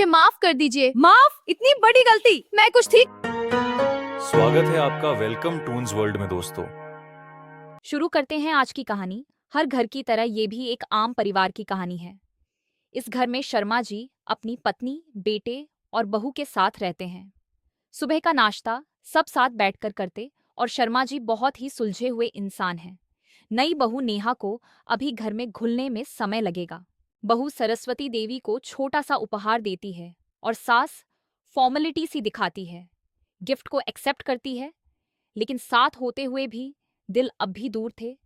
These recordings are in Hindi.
माफ कर दीजिए। माफ? इतनी बड़ी गलती? मैं कुछ ठीक। स्वागत है आपका वेलकम टून्स वर्ल्ड में दोस्तों। शुरू करते हैं आज की कहानी। हर घर की तरह ये भी एक आम परिवार की कहानी है। इस घर में शर्मा जी अपनी पत्नी, बेटे और बहू के साथ रहते हैं। सुबह का नाश्ता सब साथ बैठकर करते और शर्मा जी बहुत ही सुलझे हुए इंसान हैं। नई बहू नेहा को अभी घर में घुलने में समय लगेगा। बहू सरस्वती देवी को छोटा सा उपहार देती है और सास फॉर्मेलिटी सी दिखाती है, गिफ्ट को एक्सेप्ट करती है, लेकिन साथ होते हुए भी दिल अब भी दूर थे।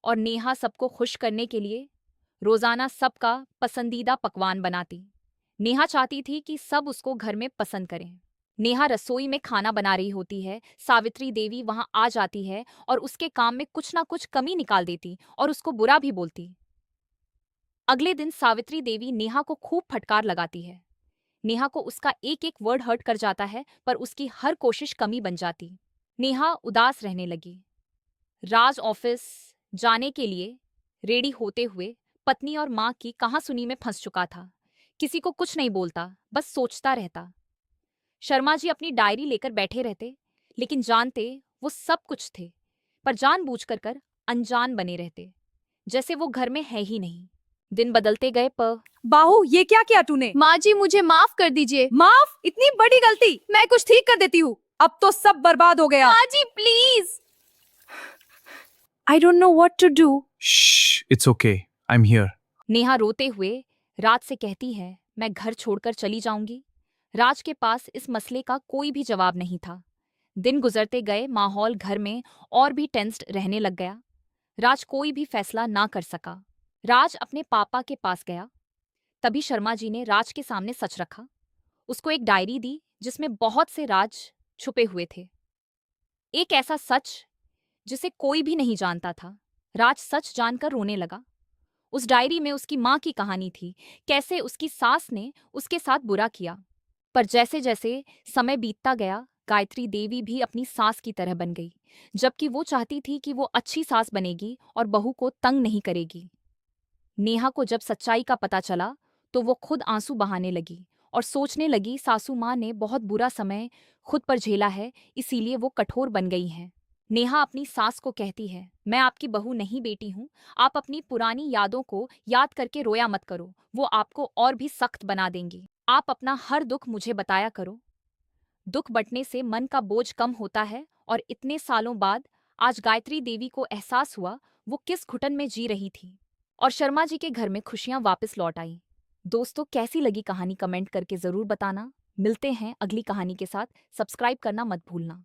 और नेहा सबको खुश करने के लिए रोजाना सबका पसंदीदा पकवान बनाती। नेहा चाहती थी कि सब उसको घर में पसंद करें। नेहा रसोई में खाना बना रही होती है, सावित्री देवी वहां आ जाती है और उसके काम में कुछ ना कुछ कमी निकाल देती और उसको बुरा भी बोलती। अगले दिन सावित्री देवी नेहा को खूब फटकार लगाती है। नेहा को उसका एक एक वर्ड हर्ट कर जाता है, पर उसकी हर कोशिश कमी बन जाती। नेहा उदास रहने लगी। राज ऑफिस जाने के लिए रेडी होते हुए पत्नी और माँ की कहासुनी में फंस चुका था। किसी को कुछ नहीं बोलता, बस सोचता रहता। शर्मा जी अपनी डायरी लेकर बैठे रहते, लेकिन जानते वो सब कुछ थे, पर जानबूझकर कर अनजान बने रहते, जैसे वो घर में है ही नहीं। दिन बदलते गए पर बाहू, ये क्या किया तूने? माँ जी, मुझे माफ कर दीजिए। माफ? इतनी बड़ी गलती? मैं कुछ ठीक कर देती हूँ। अब तो सब बर्बाद हो गया। माँ जी please. I don't know what to do. Shh, it's okay. I'm here. Neha रोते हुए राज से कहती है, मैं घर छोड़कर चली जाऊंगी। राज के पास इस मसले का कोई भी जवाब नहीं था। दिन गुजरते गए, माहौल घर में और भी टेंस्ड रहने लग गया। राज कोई भी फैसला ना कर सका। राज अपने पापा के पास गया। तभी शर्मा जी ने राज के सामने सच रखा। उसको एक डायरी दी जिसमें बहुत से राज छुपे हुए थे। एक ऐसा सच जिसे कोई भी नहीं जानता था। राज सच जानकर रोने लगा। उस डायरी में उसकी माँ की कहानी थी, कैसे उसकी सास ने उसके साथ बुरा किया। पर जैसे जैसे समय बीतता गया, गायत्री देवी भी अपनी सास की तरह बन गई, जबकि वो चाहती थी कि वो अच्छी सास बनेगी और बहू को तंग नहीं करेगी। नेहा को जब सच्चाई का पता चला तो वो खुद आंसू बहाने लगी और सोचने लगी, सासू माँ ने बहुत बुरा समय खुद पर झेला है, इसीलिए वो कठोर बन गई हैं। नेहा अपनी सास को कहती है, मैं आपकी बहू नहीं बेटी हूँ, आप अपनी पुरानी यादों को याद करके रोया मत करो, वो आपको और भी सख्त बना देंगी। आप अपना हर दुख मुझे बताया करो। दुख बंटने से मन का बोझ कम होता है। और इतने सालों बाद आज गायत्री देवी को एहसास हुआ वो किस घुटन में जी रही थी। और शर्मा जी के घर में खुशियां वापस लौट आई। दोस्तों, कैसी लगी कहानी कमेंट करके जरूर बताना। मिलते हैं अगली कहानी के साथ। सब्सक्राइब करना मत भूलना।